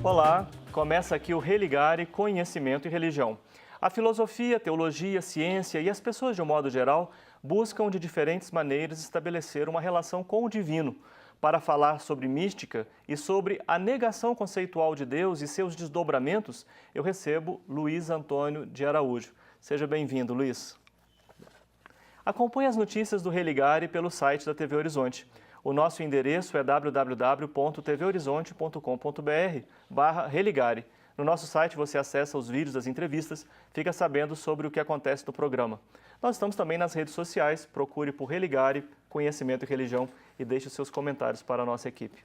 Olá, começa aqui o Religare Conhecimento e Religião. A filosofia, teologia, ciência e as pessoas de um modo geral buscam de diferentes maneiras estabelecer uma relação com o divino. Para falar sobre mística e sobre a negação conceitual de Deus e seus desdobramentos, eu recebo Luiz Antônio de Araújo. Seja bem-vindo, Luiz. Acompanhe as notícias do Religare pelo site da TV Horizonte. O nosso endereço é www.tvhorizonte.com.br/religare. No nosso site você acessa os vídeos das entrevistas, fica sabendo sobre o que acontece no programa. Nós estamos também nas redes sociais, procure por Religare, Conhecimento e Religião e deixe os seus comentários para a nossa equipe.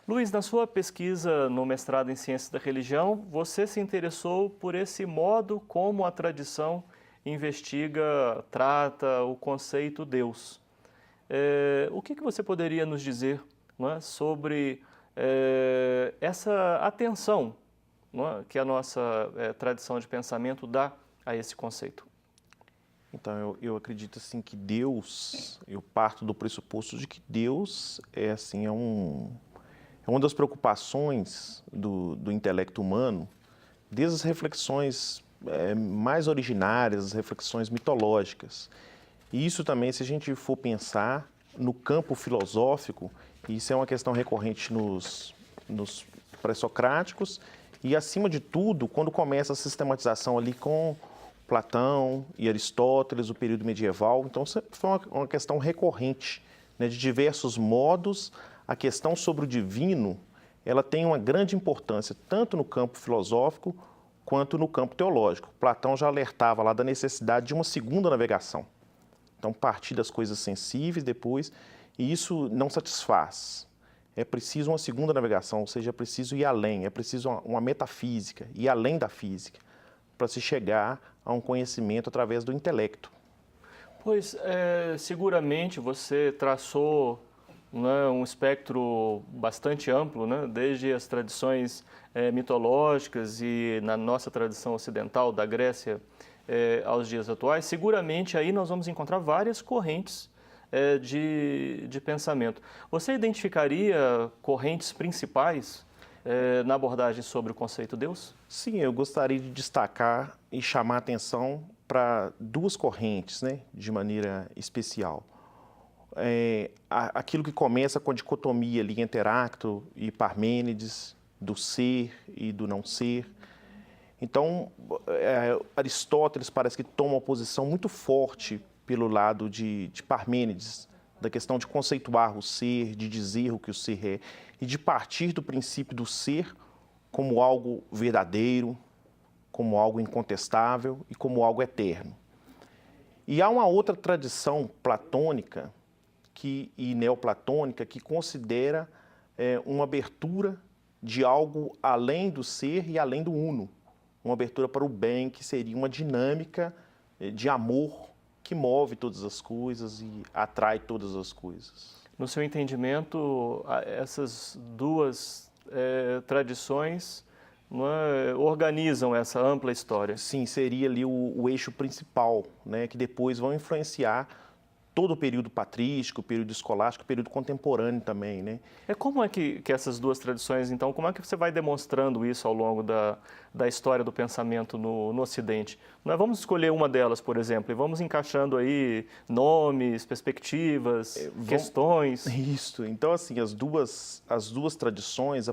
Luiz, na sua pesquisa no mestrado em Ciências da Religião, você se interessou por esse modo como a tradição investiga, trata o conceito Deus. O que você poderia nos dizer, não é, sobre essa atenção, não é, que a nossa tradição de pensamento dá a esse conceito? Então, eu acredito assim que Deus, eu parto do pressuposto de que Deus é uma das preocupações do intelecto humano, desde as reflexões mais originárias, as reflexões mitológicas. E isso também, se a gente for pensar no campo filosófico, isso é uma questão recorrente nos pré-socráticos e, acima de tudo, quando começa a sistematização ali com Platão e Aristóteles, o período medieval. Então, isso foi uma questão recorrente, né, de diversos modos. A questão sobre o divino, ela tem uma grande importância, tanto no campo filosófico quanto no campo teológico. Platão já alertava lá da necessidade de uma segunda navegação. Então, partir das coisas sensíveis depois, e isso não satisfaz. É preciso uma segunda navegação, ou seja, é preciso ir além, é preciso uma metafísica, ir além da física, para se chegar a um conhecimento através do intelecto. Pois, seguramente você traçou, né, um espectro bastante amplo, né, desde as tradições mitológicas e na nossa tradição ocidental, da Grécia aos dias atuais. Seguramente aí nós vamos encontrar várias correntes de pensamento. Você identificaria correntes principais na abordagem sobre o conceito Deus? Sim, eu gostaria de destacar e chamar a atenção para duas correntes, né, de maneira especial. Aquilo que começa com a dicotomia ali entre Heráclito e Parmênides, do ser e do não ser. Então, Aristóteles parece que toma uma posição muito forte pelo lado de Parmênides, da questão de conceituar o ser, de dizer o que o ser é, e de partir do princípio do ser como algo verdadeiro, como algo incontestável e como algo eterno. E há uma outra tradição platônica e neoplatônica que considera uma abertura de algo além do ser e além do uno, uma abertura para o bem, que seria uma dinâmica de amor que move todas as coisas e atrai todas as coisas. No seu entendimento, essas duas tradições organizam essa ampla história? Sim, seria ali o eixo principal, né, que depois vão influenciar todo o período patrístico, o período escolástico, o período contemporâneo também, né? Como é que essas duas tradições, então, como é que você vai demonstrando isso ao longo da história do pensamento no Ocidente? Nós vamos escolher uma delas, por exemplo, e vamos encaixando aí nomes, perspectivas, questões. Isso. Então, assim, as duas tradições,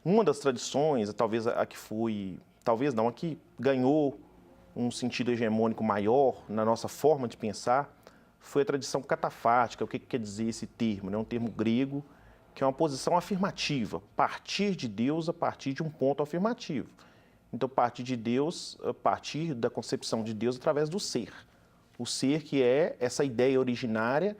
uma das tradições, talvez a que foi, talvez não, a que ganhou um sentido hegemônico maior na nossa forma de pensar, foi a tradição catafática. O que quer dizer esse termo? É um termo grego que é uma posição afirmativa, partir de Deus a partir de um ponto afirmativo. Então, partir de Deus, a partir da concepção de Deus através do ser. O ser que é essa ideia originária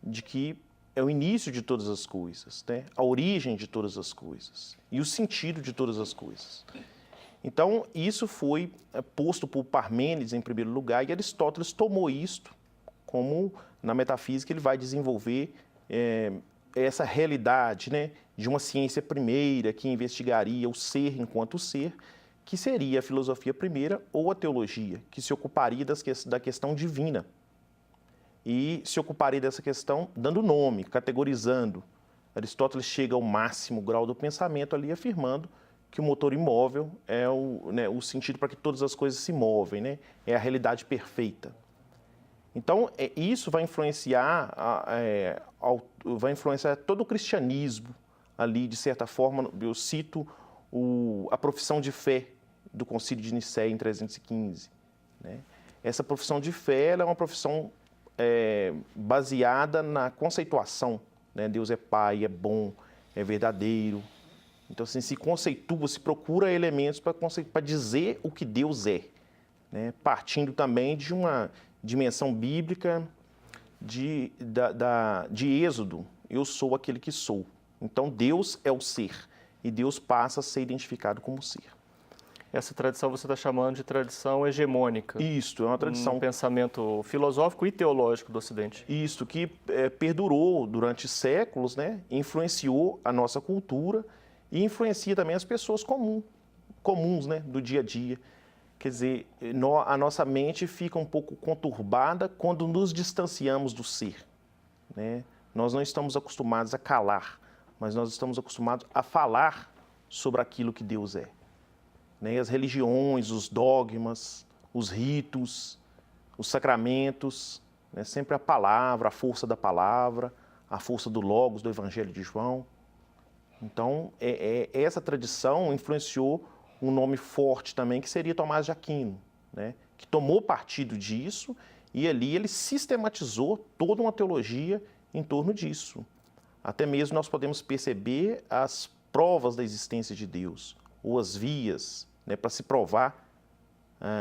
de que é o início de todas as coisas, né? A origem de todas as coisas e o sentido de todas as coisas. Então, isso foi posto por Parmênides em primeiro lugar e Aristóteles tomou isto como, na metafísica, ele vai desenvolver essa realidade, né, de uma ciência primeira que investigaria o ser enquanto ser, que seria a filosofia primeira ou a teologia, que se ocuparia da questão divina. E se ocuparia dessa questão dando nome, categorizando. Aristóteles chega ao máximo grau do pensamento ali, afirmando que o motor imóvel é o sentido para que todas as coisas se movem, né? É a realidade perfeita. Então, isso vai influenciar, vai influenciar todo o cristianismo ali, de certa forma. Eu cito a profissão de fé do Concílio de Nicéia em 315. Né? Essa profissão de fé ela é uma profissão baseada na conceituação. Né? Deus é Pai, é bom, é verdadeiro. Então, assim, se conceitua, se procura elementos para dizer o que Deus é. Né? Partindo também de uma dimensão bíblica de Êxodo. Eu sou aquele que sou. Então, Deus é o ser. E Deus passa a ser identificado como ser. Essa tradição você está chamando de tradição hegemônica. Isto, é uma tradição... Um pensamento filosófico e teológico do Ocidente. Isto, que perdurou durante séculos, né? Influenciou a nossa cultura e influencia também as pessoas comuns, né? Do dia a dia. Quer dizer, a nossa mente fica um pouco conturbada quando nos distanciamos do ser. Né? Nós não estamos acostumados a calar, mas nós estamos acostumados a falar sobre aquilo que Deus é. Né? As religiões, os dogmas, os ritos, os sacramentos, né? Sempre a palavra, a força da palavra, a força do Logos, do Evangelho de João. Então, essa tradição influenciou um nome forte também, que seria Tomás de Aquino, né? Que tomou partido disso e ali ele sistematizou toda uma teologia em torno disso. Até mesmo nós podemos perceber as provas da existência de Deus, ou as vias, né, para se provar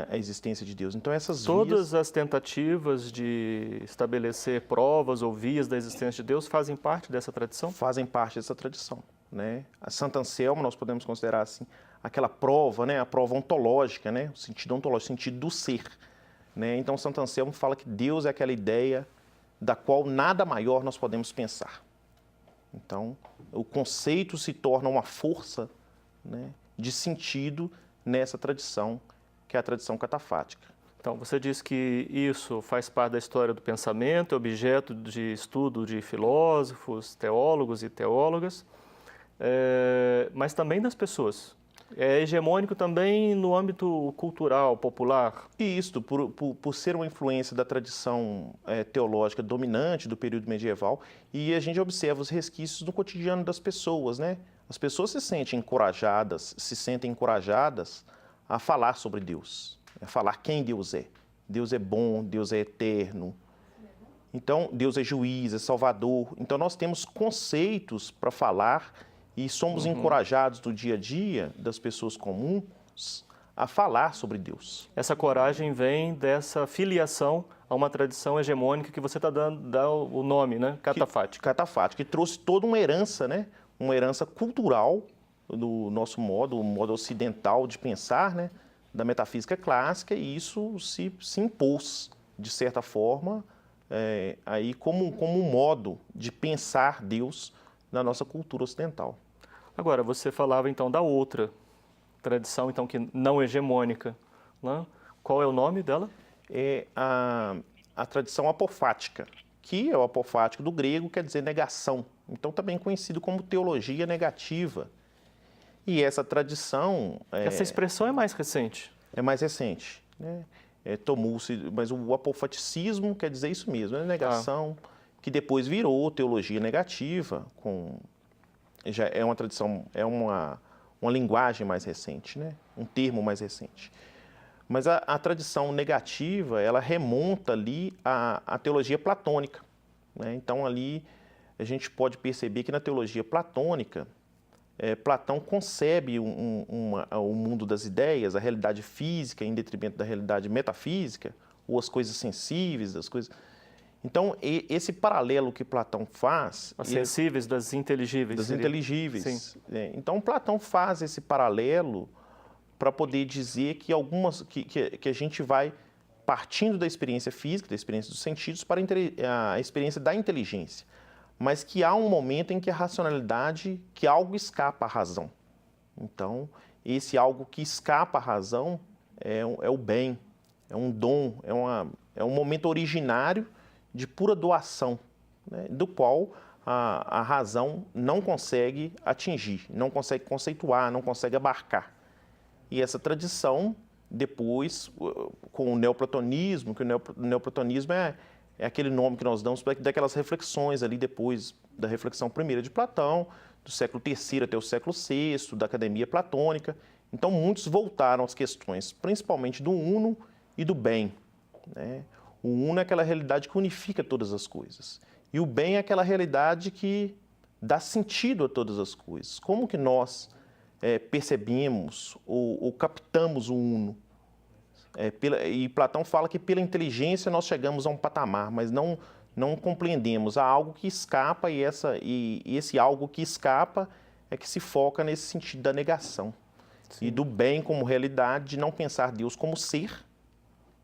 a existência de Deus. Então, Todas as tentativas de estabelecer provas ou vias da existência de Deus fazem parte dessa tradição? Fazem parte dessa tradição. Né? A Santo Anselmo, nós podemos considerar assim, aquela prova, né? A prova ontológica, né? O sentido ontológico, o sentido do ser. Né? Então, Santo Anselmo fala que Deus é aquela ideia da qual nada maior nós podemos pensar. Então, o conceito se torna uma força, né, de sentido nessa tradição, que é a tradição catafática. Então, você diz que isso faz parte da história do pensamento, é objeto de estudo de filósofos, teólogos e teólogas, mas também das pessoas. É hegemônico também no âmbito cultural, popular. E isto, por ser uma influência da tradição teológica dominante do período medieval, e a gente observa os resquícios no cotidiano das pessoas, né? As pessoas se sentem encorajadas a falar sobre Deus, a falar quem Deus é. Deus é bom, Deus é eterno. Então, Deus é juiz, é salvador. Então, nós temos conceitos para falar e somos encorajados no dia a dia das pessoas comuns a falar sobre Deus. Essa coragem vem dessa filiação a uma tradição hegemônica que você está dando o nome, né? Catafática. Catafática, que trouxe toda uma herança, né? Uma herança cultural do nosso modo, o modo ocidental de pensar, né? Da metafísica clássica, e isso se impôs, de certa forma, aí como um modo de pensar Deus na nossa cultura ocidental. Agora, você falava então da outra tradição, então, que não hegemônica, né? Qual é o nome dela? É a tradição apofática, que é o apofático do grego, quer dizer negação. Então, também conhecido como teologia negativa. E essa tradição... Essa expressão é mais recente. É mais recente, né? Tomou-se, mas o apofaticismo quer dizer isso mesmo, é negação, que depois virou teologia negativa, já é uma tradição, é uma linguagem mais recente, né? Um termo mais recente. Mas a tradição negativa, ela remonta ali à teologia platônica, né? Então, ali a gente pode perceber que na teologia platônica, Platão concebe o mundo das ideias, a realidade física em detrimento da realidade metafísica, ou as coisas sensíveis, das coisas... Então, esse paralelo que Platão faz... As sensíveis das inteligíveis. Das inteligíveis. Sim. Então, Platão faz esse paralelo para poder dizer que que a gente vai partindo da experiência física, da experiência dos sentidos, para a experiência da inteligência. Mas que há um momento em que a racionalidade, que algo escapa à razão. Então, esse algo que escapa à razão é o bem, é um dom, é um momento originário de pura doação, né, do qual a razão não consegue atingir, não consegue conceituar, não consegue abarcar. E essa tradição, depois, com o neoplatonismo, que o neoplatonismo é aquele nome que nós damos daquelas reflexões ali depois da reflexão primeira de Platão, do século III até o século VI, da Academia Platônica. Então, muitos voltaram às questões, principalmente do uno e do bem, né? O uno é aquela realidade que unifica todas as coisas. E o bem é aquela realidade que dá sentido a todas as coisas. Como que nós percebemos ou captamos o uno? E Platão fala que pela inteligência nós chegamos a um patamar, mas não compreendemos. Há algo que escapa e esse algo que escapa é que se foca nesse sentido da negação. Sim. E do bem como realidade, de não pensar Deus como ser,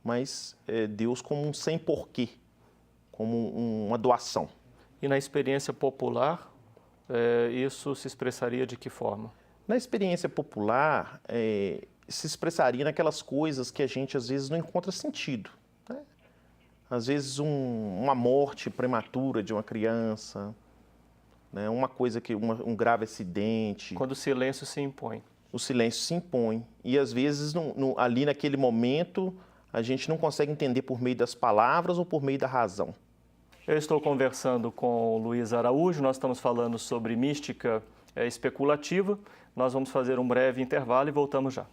mas Deus como um sem porquê, como uma doação. E na experiência popular, isso se expressaria de que forma? Na experiência popular, se expressaria naquelas coisas que a gente às vezes não encontra sentido, né? Às vezes uma morte prematura de uma criança, né? Uma coisa um grave acidente. Quando o silêncio se impõe. O silêncio se impõe. E às vezes ali naquele momento a gente não consegue entender por meio das palavras ou por meio da razão. Eu estou conversando com o Luiz Araújo, nós estamos falando sobre mística especulativa. Nós vamos fazer um breve intervalo e voltamos já.